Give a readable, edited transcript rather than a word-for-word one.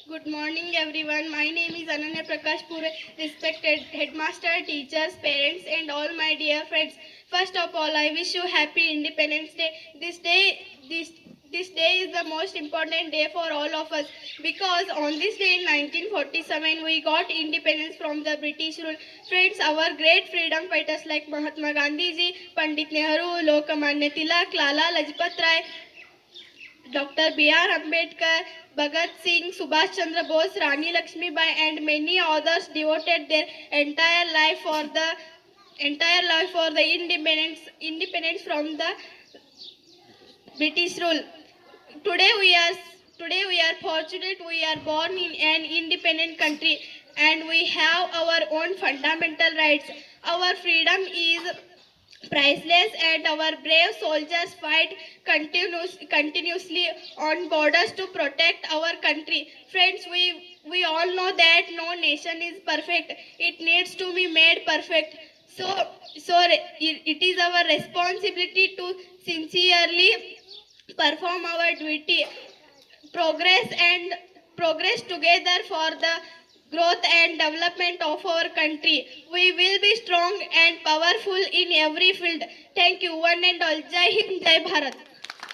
Good morning, everyone. My name is Ananya Prakash Pure, respected headmaster, teachers, parents, and all my dear friends. First of all, I wish you happy Independence Day. This day is the most important day for all of us because on this day in 1947 we got independence from the British rule. Friends, our great freedom fighters like Mahatma Gandhi ji, Pandit Nehru, Lokmanya Tilak, Lala Lajpat Rai, Dr. B.R. Ambedkar, Bhagat Singh, Subhash Chandra Bose, Rani Lakshmibai, and many others devoted their entire life for the independence from the British rule. Today we are today we are fortunate we are born in an independent country and we have our own fundamental rights. Our freedom is priceless and our brave soldiers fight continuously on borders to protect our country. Friends, we all know that no nation is perfect. It needs to be made perfect. So it is our responsibility to sincerely perform our duty, progress and progress together for the growth and development of our country. We will be strong and powerful in every field. Thank you, one and all. Jai Hind, Jai Bharat.